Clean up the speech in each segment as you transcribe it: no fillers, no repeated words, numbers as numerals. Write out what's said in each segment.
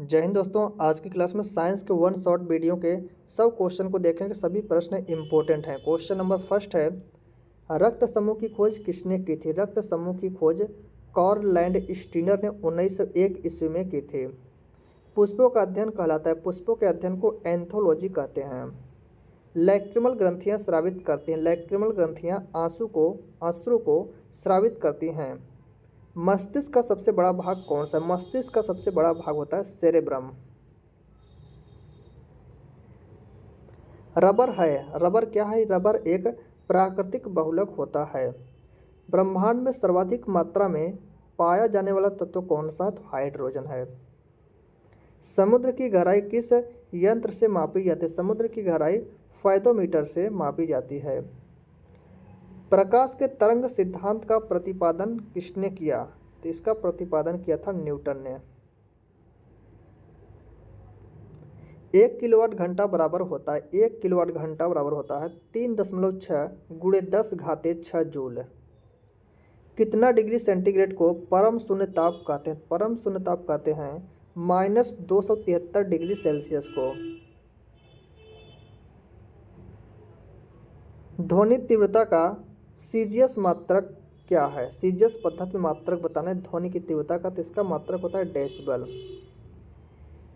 जय हिंद दोस्तों। आज की क्लास में साइंस के वन शॉट वीडियो के सब क्वेश्चन को देखेंगे। सभी प्रश्न इंपॉर्टेंट हैं। क्वेश्चन नंबर फर्स्ट है, रक्त समूह की खोज किसने की थी? रक्त समूह की खोज कार्ल लैंडस्टीनर ने 1901 ईस्वी में की थी। पुष्पों का अध्ययन कहलाता है। पुष्पों के अध्ययन को एंथोलॉजी कहते हैं। लैक्रिमल ग्रंथियां स्रावित करती हैं। लैक्रिमल ग्रंथियां अश्रु को स्रावित करती हैं। मस्तिष्क का सबसे बड़ा भाग कौन सा है? मस्तिष्क का सबसे बड़ा भाग होता है सेरेब्रम। रबर है। रबर क्या है? रबर एक प्राकृतिक बहुलक होता है। ब्रह्मांड में सर्वाधिक मात्रा में पाया जाने वाला तत्व कौन सा? तो हाइड्रोजन है। समुद्र की गहराई किस यंत्र से मापी जाती है? समुद्र की गहराई फाइटोमीटर से मापी जाती है। प्रकाश के तरंग सिद्धांत का प्रतिपादन किसने किया? तो इसका प्रतिपादन किया था न्यूटन ने। 1 किलोवाट घंटा बराबर होता है 1 किलोवाट घंटा बराबर होता है 3.6 गुणे 10 घाते 6 जूल। कितना डिग्री सेंटीग्रेड को परम शून्य ताप कहते हैं? परम शून्य ताप कहते हैं -273 डिग्री सेल्सियस को। ध्वनि तीव्रता का सीजियस मात्रक क्या है? सीजियस पद्धति में मात्रक बताना है ध्वनि की तीव्रता का, तो इसका मात्रक होता है डेसिबल।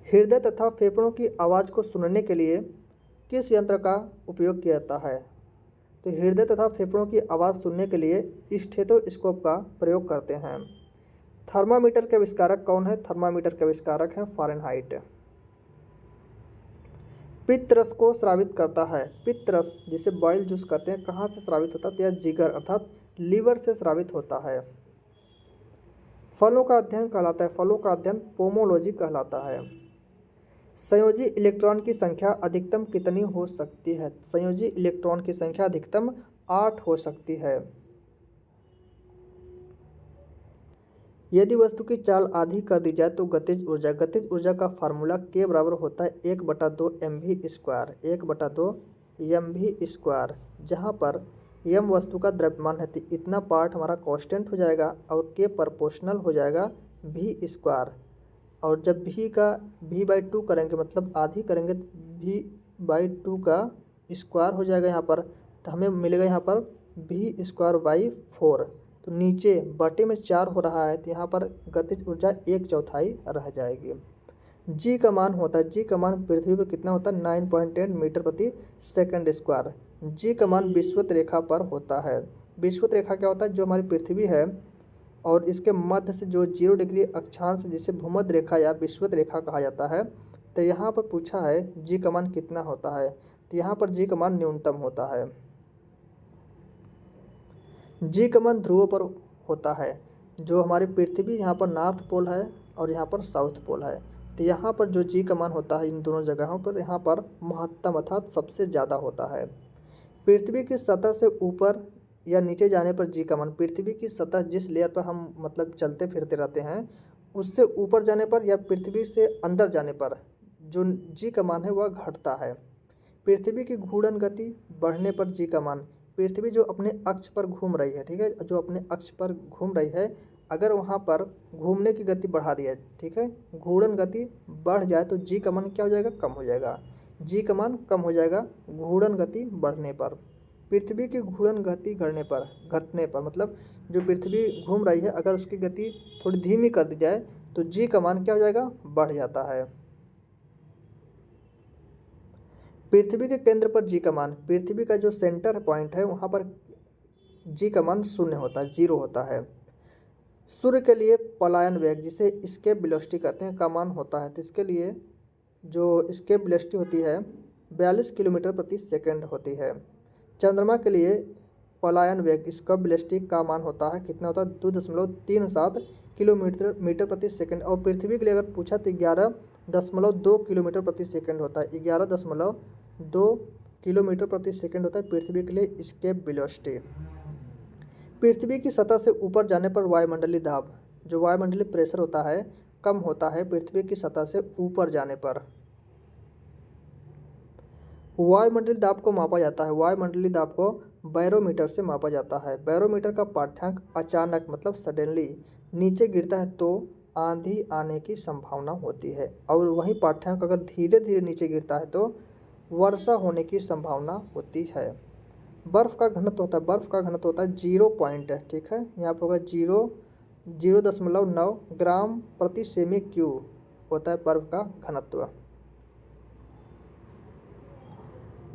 हृदय तथा फेफड़ों की आवाज़ को सुनने के लिए किस यंत्र का उपयोग किया जाता है? तो हृदय तथा फेफड़ों की आवाज़ सुनने के लिए स्टेथोस्कोप का प्रयोग करते हैं। थर्मामीटर के आविष्कारक कौन है? थर्मामीटर के आविष्कारक हैं फ़ारेनहाइट। पित्त रस को स्रावित करता है। पित्त रस जिसे बॉयल जूस कहते हैं, कहाँ से स्रावित होता है? तो यह जिगर अर्थात लीवर से स्रावित होता है। फलों का अध्ययन कहलाता है। फलों का अध्ययन पोमोलॉजी कहलाता है। संयोजी इलेक्ट्रॉन की संख्या अधिकतम कितनी हो सकती है? संयोजी इलेक्ट्रॉन की संख्या अधिकतम 8 हो सकती है। यदि वस्तु की चाल आधी कर दी जाए तो गतिज ऊर्जा का फार्मूला के बराबर होता है 1/2 mv²। 1/2 mv², जहाँ पर m वस्तु का द्रव्यमान है तो इतना पार्ट हमारा कांस्टेंट हो जाएगा और के प्रोपोर्शनल हो जाएगा v²। और जब v/2 करेंगे, मतलब आधी करेंगे, तो v/2 का स्क्वायर हो जाएगा यहाँ पर, तो हमें मिलेगा यहाँ पर v²/4। तो नीचे बटे में 4 हो रहा है तो यहाँ पर गतिज ऊर्जा 1/4 रह जाएगी। जी का मान होता है, जी का मान पृथ्वी पर कितना होता है? 9.8 मीटर प्रति सेकंड स्क्वायर। जी का मान विषुवत रेखा पर होता है। विषुवत रेखा क्या होता है? जो हमारी पृथ्वी है और इसके मध्य से जो 0 डिग्री अक्षांश जिसे भूमध्य रेखा या विषुवत रेखा कहा जाता है, तो यहाँ पर पूछा है जी का मान कितना होता है, तो यहाँ पर जी का मान न्यूनतम होता है। जी का मान ध्रुवों पर होता है। जो हमारी पृथ्वी यहाँ पर नॉर्थ पोल है और यहाँ पर साउथ पोल है, तो यहाँ पर जो जी का मान होता है इन दोनों जगहों पर, यहाँ पर महत्तम अर्थात सबसे ज़्यादा होता है। पृथ्वी की सतह से ऊपर या नीचे जाने पर जी का मान, पृथ्वी की सतह जिस लेयर पर हम मतलब चलते फिरते रहते हैं उससे ऊपर जाने पर या पृथ्वी से अंदर जाने पर जो जी का मान है वह घटता है। पृथ्वी की घूर्णन गति बढ़ने पर जी का मान, पृथ्वी जो अपने अक्ष पर घूम रही है, ठीक है, जो अपने अक्ष पर घूम रही है, अगर वहाँ पर घूमने की गति बढ़ा दी है, ठीक है, घूर्णन गति बढ़ जाए तो जी का मान क्या हो जाएगा? कम हो जाएगा। जी का मान कम हो जाएगा घूर्णन गति बढ़ने पर। पृथ्वी की घूर्णन गति घटने पर मतलब जो पृथ्वी घूम रही है अगर उसकी गति थोड़ी धीमी कर दी जाए तो जी का मान क्या हो जाएगा? बढ़ जाता है। पृथ्वी के केंद्र पर जी का मान, पृथ्वी का जो सेंटर पॉइंट है वहाँ पर जी का मान 0 होता है, 0 होता है। सूर्य के लिए पलायन वेग जिसे एस्केप वेलोसिटी कहते हैं का मान होता है, तो इसके लिए जो एस्केप वेलोसिटी होती है 42 किलोमीटर प्रति सेकंड होती है। चंद्रमा के लिए पलायन वेग एस्केप वेलोसिटी का मान होता है कितना होता है? 2.37 किलोमीटर प्रति सेकंड। और पृथ्वी के लिए अगर पूछा तो 11.2 किलोमीटर प्रति सेकंड होता है। 11.2 किलोमीटर प्रति सेकंड होता है पृथ्वी के लिए एस्केप वेलोसिटी। पृथ्वी की सतह से ऊपर जाने पर वायुमंडलीय दाब, जो वायुमंडलीय प्रेशर होता है, कम होता है पृथ्वी की सतह से ऊपर जाने पर। वायुमंडलीय दाब को मापा जाता है। वायुमंडलीय दाब को बैरोमीटर से मापा जाता है। बैरोमीटर का पाठ्यांक अचानक मतलब सडनली नीचे गिरता है तो आंधी आने की संभावना होती है। और वही पाठ्यांक अगर धीरे धीरे नीचे गिरता है तो वर्षा होने की संभावना होती है। बर्फ़ का घनत्व होता है, बर्फ़ का घनत्व होता है 0 पॉइंट, ठीक है, यहाँ पर होगा 0.9 ग्राम प्रति सेमी क्यूब होता है बर्फ़ का घनत्व।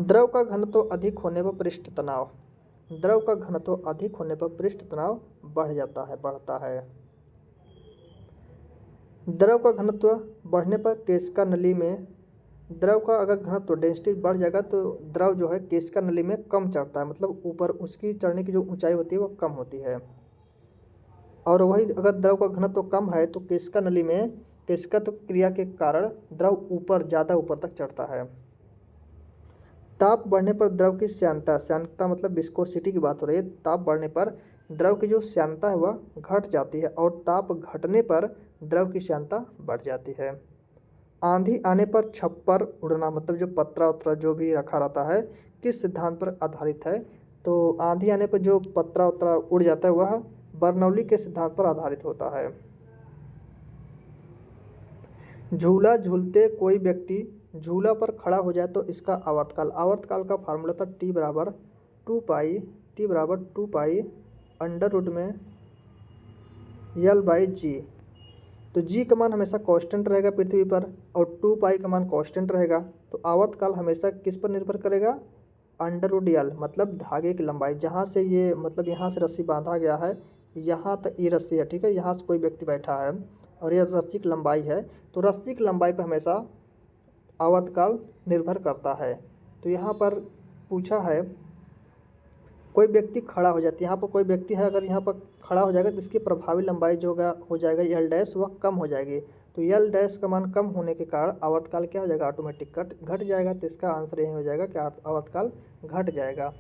द्रव का घनत्व अधिक होने पर पृष्ठ तनाव, द्रव का घनत्व अधिक होने पर पृष्ठ तनाव बढ़ जाता है, बढ़ता है। द्रव का घनत्व बढ़ने पर केशिका नली में, द्रव का अगर घनत्व डेंसिटी बढ़ जाएगा तो द्रव जो है केशिका नली में कम चढ़ता है, मतलब ऊपर उसकी चढ़ने की जो ऊंचाई होती है वो कम होती है। और वही अगर द्रव का घनत्व कम है तो केशिका नली में केशिकात्व क्रिया के कारण द्रव ऊपर ज़्यादा ऊपर तक चढ़ता है। ताप बढ़ने पर द्रव की श्यानता, श्यानता मतलब विस्कोसिटी की बात हो रही है, ताप बढ़ने पर द्रव की जो श्यानता है वह घट जाती है और ताप घटने पर द्रव की श्यानता बढ़ जाती है। आंधी आने पर छप्पर उड़ना, मतलब जो पतरा उत्तरा जो भी रखा रहता है किस सिद्धांत पर आधारित है, तो आंधी आने पर जो पतरा उत्तरा उड़ जाता है वह बर्नौली के सिद्धांत पर आधारित होता है। झूला झूलते कोई व्यक्ति झूला पर खड़ा हो जाए तो इसका आवर्तकाल, आवर्तकाल का फार्मूला था टी बराबर टू पाई अंडर रूट में यल बाई जी। तो जी का मान हमेशा कांस्टेंट रहेगा पृथ्वी पर और 2 पाई का मान कांस्टेंट रहेगा, तो आवर्तकाल हमेशा किस पर निर्भर करेगा, अंडर रूट यल, मतलब धागे की लंबाई, जहाँ से ये मतलब यहाँ से रस्सी बांधा गया है यहाँ तक ये रस्सी है, ठीक है, यहाँ से कोई व्यक्ति बैठा है और यह रस्सी की लंबाई है, तो रस्सी की लंबाई पर हमेशा आवर्तकाल निर्भर करता है। तो यहाँ पर पूछा है कोई व्यक्ति खड़ा हो जाता है, यहाँ पर कोई व्यक्ति है अगर यहाँ पर खड़ा हो जाएगा तो इसकी प्रभावी लंबाई जो हो जाएगा यल डैश वह कम हो जाएगी, तो यल डैश का मान कम होने के कारण आवर्तकाल क्या हो जाएगा, ऑटोमेटिक घट जाएगा। तो इसका आंसर यही हो जाएगा कि आवर्तकाल घट जाएगा।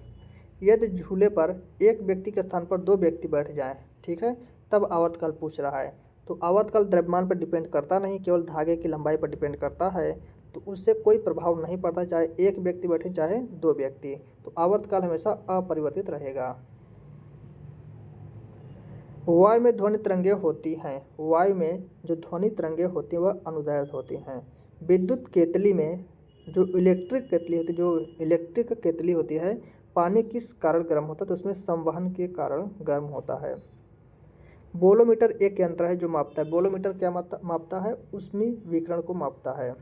यदि झूले पर एक व्यक्ति के स्थान पर 2 व्यक्ति बैठ जाएं, ठीक है, तब आवर्तकाल पूछ रहा है। तो आवर्तकाल द्रव्यमान पर डिपेंड करता नहीं, केवल धागे की लंबाई पर डिपेंड करता है, तो उससे कोई प्रभाव नहीं पड़ता, चाहे एक व्यक्ति बैठे चाहे 2 व्यक्ति, तो आवर्तकाल हमेशा अपरिवर्तित रहेगा। वायु में ध्वनि तरंगें होती हैं, वायु में जो ध्वनि तरंगें होती हैं वह अनुदैर्ध्य होती हैं। विद्युत केतली में जो इलेक्ट्रिक केतली होती है, पानी किस कारण गर्म होता है, तो उसमें संवहन के कारण गर्म होता है। बोलोमीटर एक यंत्र है जो मापता है, बोलोमीटर क्या मापता है, ऊष्मीय विकिरण को मापता है।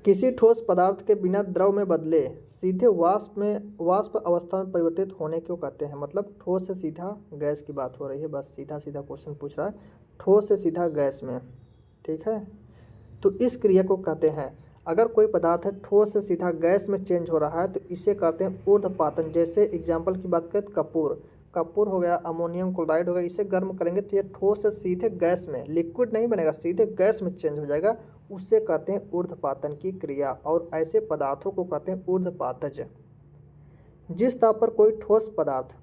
किसी ठोस पदार्थ के बिना द्रव में बदले सीधे वाष्प अवस्था में परिवर्तित होने को कहते हैं, मतलब ठोस से सीधा गैस की बात हो रही है, बस सीधा सीधा क्वेश्चन पूछ रहा है, ठोस से सीधा गैस में, ठीक है। तो इस क्रिया को कहते हैं, अगर कोई पदार्थ है ठोस से सीधा गैस में चेंज हो रहा है तो इसे कहते हैं ऊर्ध्वपातन। जैसे एग्जाम्पल की बात करें तो कपूर हो गया, अमोनियम क्लोराइड हो गया, इसे गर्म करेंगे तो ये ठोस से सीधे गैस में, लिक्विड नहीं बनेगा, सीधे गैस में चेंज हो जाएगा, उससे कहते हैं ऊर्ध्वपातन की क्रिया, और ऐसे पदार्थों को कहते हैं ऊर्ध्वपातज। जिस ताप पर कोई ठोस पदार्थ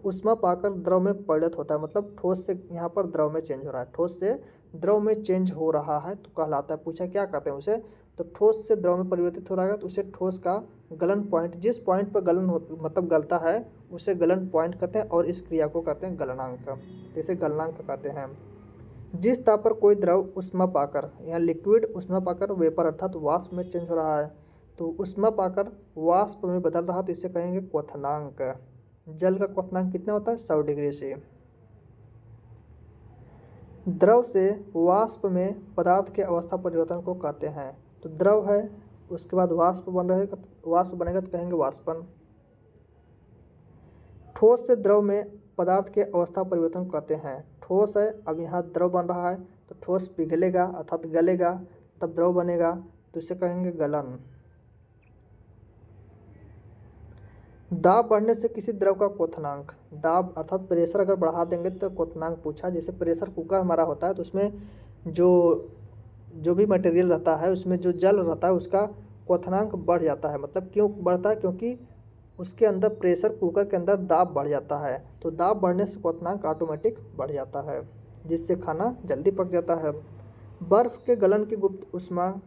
ऊष्मा पाकर द्रव में परिणत होता है, मतलब ठोस से यहाँ पर द्रव में चेंज हो रहा है, ठोस से द्रव में चेंज हो रहा है तो कहलाता है, पूछा क्या कहते हैं उसे, तो ठोस से द्रव में परिवर्तित हो रहा है तो उसे ठोस का गलन पॉइंट, जिस पॉइंट पर मतलब गलता है उसे गलन पॉइंट कहते हैं, और इस क्रिया को कहते हैं गलनांक, इसे गलनांक कहते हैं। जिस ताप पर कोई द्रव ऊष्मा पाकर, यहाँ लिक्विड ऊष्मा पाकर वेपर अर्थात वाष्प में चेंज हो रहा है, तो ऊष्मा पाकर वाष्प में बदल रहा तो इसे कहेंगे क्वथनांक। जल का क्वथनांक कितना होता है, 100 डिग्री से। द्रव से वाष्प में पदार्थ के अवस्था परिवर्तन को कहते हैं, तो द्रव है उसके बाद वाष्प बनेगा तो कहेंगे वाष्पन। ठोस से द्रव में पदार्थ के अवस्था परिवर्तन कहते हैं, ठोस है अब यहाँ द्रव बन रहा है तो ठोस पिघलेगा अर्थात गलेगा तब द्रव बनेगा तो इसे कहेंगे गलन। दाब बढ़ने से किसी द्रव का क्वथनांक, दाब अर्थात प्रेशर अगर बढ़ा देंगे तो क्वथनांक पूछा, जैसे प्रेशर कुकर हमारा होता है तो उसमें जो भी मटेरियल रहता है उसमें जो जल रहता है उसका क्वथनांक बढ़ जाता है, मतलब क्यों बढ़ता है, क्योंकि उसके अंदर प्रेशर कुकर के अंदर दाब बढ़ जाता है, तो दाब बढ़ने से क्वथनांक ऑटोमेटिक बढ़ जाता है जिससे खाना जल्दी पक जाता है। बर्फ़ के गलन की गुप्त ऊष्मा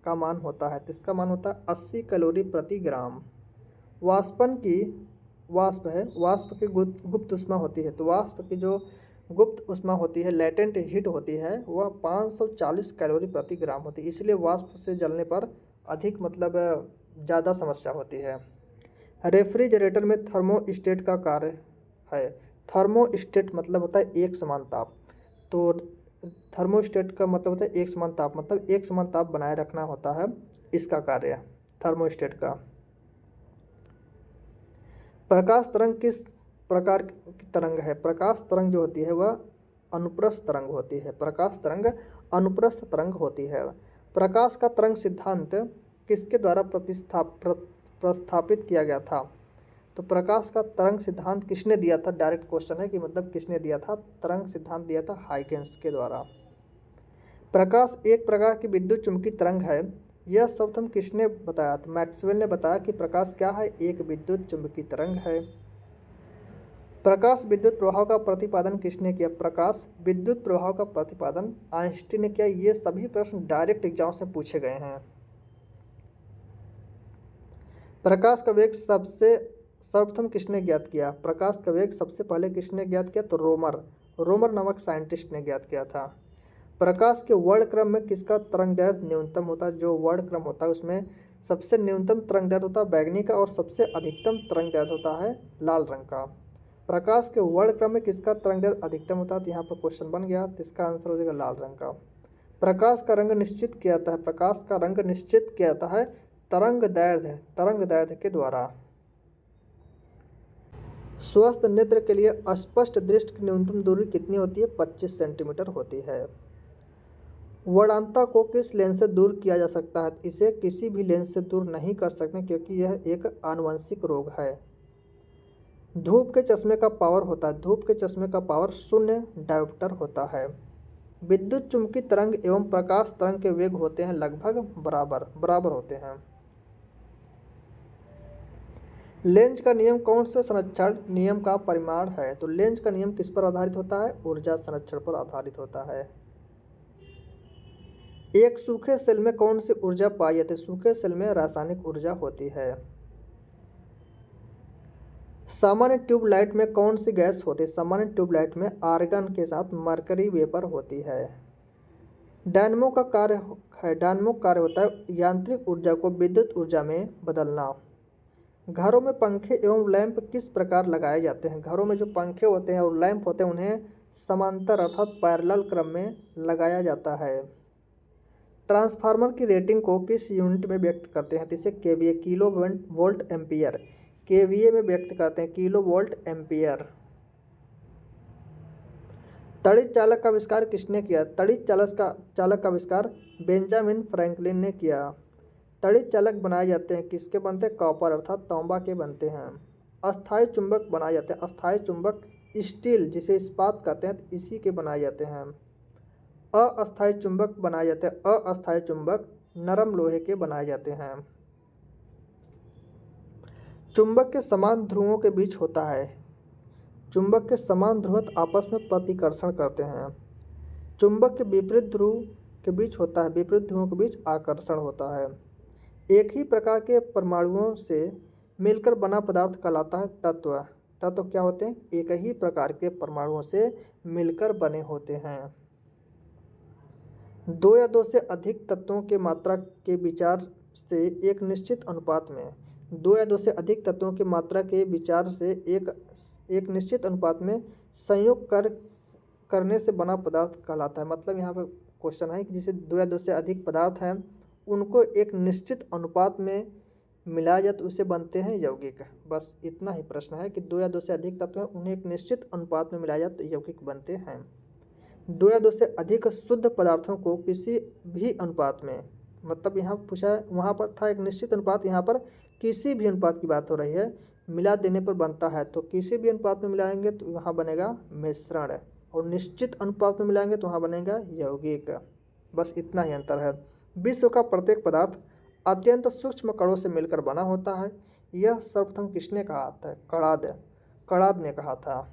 का मान होता है, तो इसका मान होता है 80 कैलोरी प्रति ग्राम। वाष्प की गुप्त ऊष्मा होती है, तो वाष्प की जो गुप्त ऊष्मा होती है, लेटेंट हीट होती है, वह 540 कैलोरी प्रति ग्राम होती है। इसलिए वाष्प से जलने पर अधिक मतलब ज़्यादा समस्या होती है। रेफ्रिजरेटर में थर्मोस्टेट का कार्य है। थर्मोस्टेट मतलब होता है एक समान ताप। तो थर्मोस्टेट का मतलब होता है एक समान ताप, मतलब एक समान ताप बनाए रखना होता है इसका कार्य थर्मोस्टेट का। प्रकाश तरंग किस प्रकार की तरंग है? प्रकाश तरंग जो होती है वह अनुप्रस्थ तरंग होती है। प्रकाश तरंग अनुप्रस्थ तरंग होती है। प्रकाश का तरंग सिद्धांत किसके द्वारा प्रस्थापित किया गया था? तो प्रकाश का तरंग सिद्धांत किसने दिया था? डायरेक्ट क्वेश्चन है कि मतलब किसने दिया था? तरंग सिद्धांत दिया था हाइकेंस के द्वारा। प्रकाश एक प्रकार की विद्युत चुंबकीय तरंग है। यह शब्द किसने बताया था? मैक्सवेल ने बताया कि प्रकाश क्या है? एक विद्युत चुंबकीय तरंग है। प्रकाश विद्युत प्रभाव का प्रतिपादन किसने किया? प्रकाश विद्युत प्रभाव का प्रतिपादन आइंस्टीन ने किया। ये सभी प्रश्न डायरेक्ट एग्जाम से पूछे गए हैं। प्रकाश का वेग सबसे सर्वप्रथम किसने ज्ञात किया? प्रकाश का वेग सबसे पहले किसने ज्ञात किया? तो रोमर नामक साइंटिस्ट ने ज्ञात किया था। प्रकाश के वर्णक्रम में किसका तरंगदैर्घ्य न्यूनतम होता है? जो वर्णक्रम होता है उसमें सबसे न्यूनतम तरंगदैर्घ्य होता है बैगनी का और सबसे अधिकतम तरंगदैर्घ्य होता है लाल रंग का। प्रकाश के वर्णक्रम में किसका तरंगदैर्घ्य अधिकतम होता है? तो यहाँ पर क्वेश्चन बन गया, तो इसका आंसर हो जाएगा लाल रंग का। प्रकाश का रंग निश्चित किया जाता है। प्रकाश का रंग निश्चित किया जाता है तरंगदैर्घ्य के द्वारा। स्वस्थ नेत्र के लिए स्पष्ट दृष्टि की न्यूनतम दूरी कितनी होती है? 25 सेंटीमीटर होती है। वर्णांता को किस लेंस से दूर किया जा सकता है? इसे किसी भी लेंस से दूर नहीं कर सकते क्योंकि यह एक आनुवंशिक रोग है। धूप के चश्मे का पावर होता है, धूप के चश्मे का पावर 0 डायोप्टर होता है। विद्युत चुंबकीय तरंग एवं प्रकाश तरंग के वेग होते हैं लगभग बराबर होते हैं। लेंज का नियम कौन से संरक्षण नियम का परिमाण है? तो लेंज का नियम किस पर आधारित होता है? ऊर्जा संरक्षण पर आधारित होता है। एक सूखे सेल में कौन सी ऊर्जा पाई जाती है? सूखे सेल में रासायनिक ऊर्जा होती है। सामान्य ट्यूबलाइट में कौन सी गैस होती है? सामान्य ट्यूबलाइट में आर्गन के साथ मरकरी वेपर होती है। डायनमो का कार्य होता है यांत्रिक ऊर्जा को विद्युत ऊर्जा में बदलना। घरों में पंखे एवं लैंप किस प्रकार लगाए जाते हैं? घरों में जो पंखे होते हैं और लैंप होते हैं उन्हें समांतर अर्थात पैरेलल क्रम में लगाया जाता है। ट्रांसफार्मर की रेटिंग को किस यूनिट में व्यक्त करते हैं? इसे KVA kilo volt ampere KVA में व्यक्त करते हैं, किलो वोल्ट एम्पियर। तड़ित चालक का आविष्कार किसने किया? तड़ित चालक का आविष्कार बेंजामिन फ्रैंकलिन ने किया। तड़ित चालक बनाए जाते हैं किसके बनते हैं? कॉपर अर्थात तांबा के बनते हैं। अस्थायी चुंबक बनाए जाते हैं, अस्थायी चुंबक स्टील जिसे इस्पात कहते हैं इसी के बनाए जाते हैं। अस्थायी चुंबक बनाए जाते हैं, अस्थायी चुंबक नरम लोहे के बनाए जाते हैं। चुंबक के समान ध्रुवों के बीच होता है, चुंबक के समान ध्रुव आपस में प्रतिकर्षण करते हैं। चुंबक के विपरीत ध्रुव के बीच होता है, विपरीत ध्रुवों के बीच आकर्षण होता है। एक ही प्रकार के परमाणुओं से मिलकर बना पदार्थ कहलाता है तत्व। तत्व क्या होते हैं? एक ही प्रकार के परमाणुओं से मिलकर बने होते हैं। दो या दो से अधिक तत्वों के मात्रा के विचार से एक निश्चित अनुपात में, दो या दो से अधिक तत्वों की मात्रा के विचार से एक निश्चित अनुपात में संयोग करने से बना पदार्थ कहलाता है। मतलब यहाँ पर क्वेश्चन है कि जैसे दो या दो से अधिक पदार्थ हैं उनको एक निश्चित अनुपात में मिलाया जाए तो उसे बनते हैं यौगिक। बस इतना ही प्रश्न है कि दो या दो से अधिक तत्व हैं उन्हें एक निश्चित अनुपात में मिलाया जाए तो यौगिक बनते हैं। दो या दो से अधिक शुद्ध पदार्थों को किसी भी अनुपात में, मतलब यहाँ पूछा है वहाँ पर था एक निश्चित अनुपात, यहाँ पर किसी भी अनुपात की बात हो रही है, मिला देने पर बनता है। तो किसी भी अनुपात में मिलाएंगे तो वहाँ बनेगा मिश्रण और निश्चित अनुपात में मिलाएंगे तो वहाँ बनेगा यौगिक। बस इतना ही अंतर है। विश्व का प्रत्येक पदार्थ अत्यंत सूक्ष्म कणों से मिलकर बना होता है। यह सर्वप्रथम किसने कहा था? कणाद ने कहा था।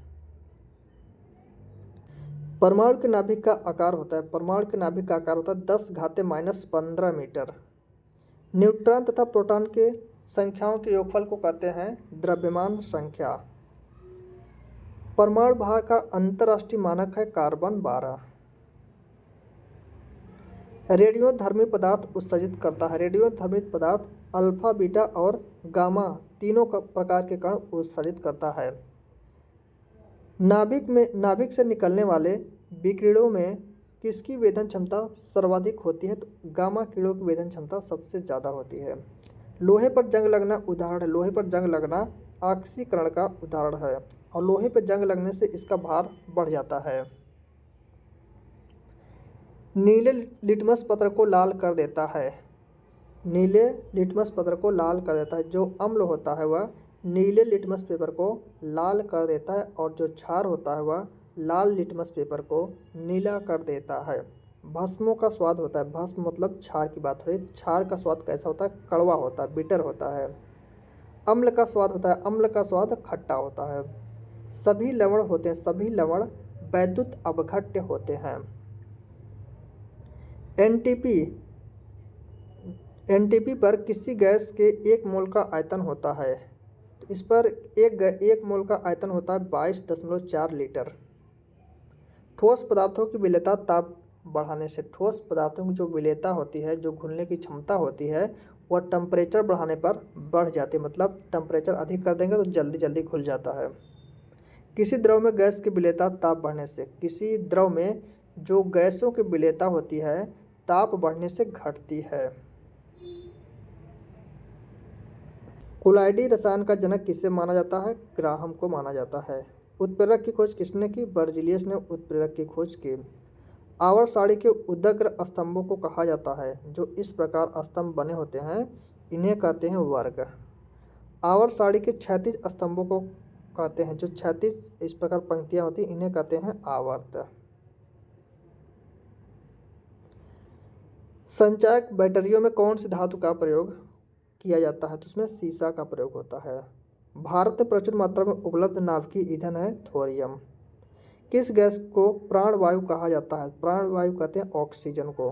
परमाणु के नाभिक का आकार होता है, परमाणु के नाभिक का आकार होता है 10⁻⁻15 मीटर। न्यूट्रॉन तथा प्रोटॉन के संख्याओं के योगफल को कहते हैं द्रव्यमान संख्या। परमाणु भार का अंतर्राष्ट्रीय मानक है कार्बन 12। रेडियोधर्मी पदार्थ उत्सर्जित करता है। रेडियोधर्मी पदार्थ अल्फा बीटा और गामा तीनों प्रकार के कण उत्सर्जित करता है। नाभिक से निकलने वाले विकिरणों में किसकी वेधन क्षमता सर्वाधिक होती है? तो गामा किरणों की वेधन क्षमता सबसे ज़्यादा होती है। लोहे पर जंग लगना उदाहरण है। लोहे पर जंग लगना ऑक्सीकरण का उदाहरण है और लोहे पर जंग लगने से इसका भार बढ़ जाता है। नीले लिटमस पत्र को लाल कर देता है। नीले लिटमस पत्र को लाल कर देता है। जो अम्ल होता है वह नीले लिटमस पेपर को लाल कर देता है और जो क्षार होता है वह लाल लिटमस पेपर को नीला कर देता है। भस्मों का स्वाद होता है। भस्म मतलब क्षार की बात हो रही है। क्षार का स्वाद कैसा होता है? कड़वा होता है, बिटर होता है। अम्ल का स्वाद होता है। अम्ल का स्वाद खट्टा होता है। सभी लवण होते हैं। सभी लवण वैद्युत अपघट्य होते हैं। एनटीपी पर किसी गैस के 1 मोल का आयतन होता है। तो इस पर एक मोल का आयतन होता है 22.4 लीटर। ठोस पदार्थों की विलेयता ताप बढ़ाने से, ठोस पदार्थों की जो विलेयता होती है, जो घुलने की क्षमता होती है, वह टेम्परेचर बढ़ाने पर बढ़ जाती है। मतलब टेम्परेचर अधिक कर देंगे तो जल्दी जल्दी घुल जाता है। किसी द्रव में गैस की विलेयता ताप बढ़ने से, किसी द्रव में जो गैसों की विलेयता होती है ताप बढ़ने से घटती है। कोलाइडी रसायन का जनक किसे माना जाता है? ग्राहम को माना जाता है। उत्प्रेरक की खोज किसने की? बर्जीलियस ने उत्प्रेरक की खोज की। आवर्त सारणी के उदग्र स्तंभों को कहा जाता है। जो इस प्रकार स्तंभ बने होते हैं इन्हें कहते हैं वर्ग। आवर्त सारणी के क्षैतिज स्तंभों को कहते हैं, जो क्षैतिज इस प्रकार पंक्तियां होती हैं इन्हें कहते हैं आवर्त। संचायक बैटरियों में कौन सी धातु का प्रयोग किया जाता है? तो उसमें सीसा का प्रयोग होता है। भारत में प्रचुर मात्रा में उपलब्ध नाभिकीय ईंधन है थोरियम। किस गैस को प्राणवायु कहा जाता है? प्राणवायु कहते हैं ऑक्सीजन को।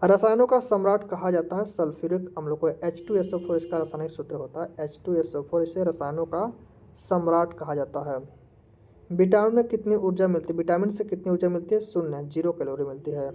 रसायनों का सम्राट कहा जाता है सल्फ्यूरिक अम्ल को। H2SO4 इसका रासायनिक सूत्र होता है। H2SO4 इसे रसायनों का सम्राट कहा जाता है। विटामिन में कितनी ऊर्जा मिलती है? विटामिन से कितनी ऊर्जा मिलती है? 0 कैलोरी मिलती है।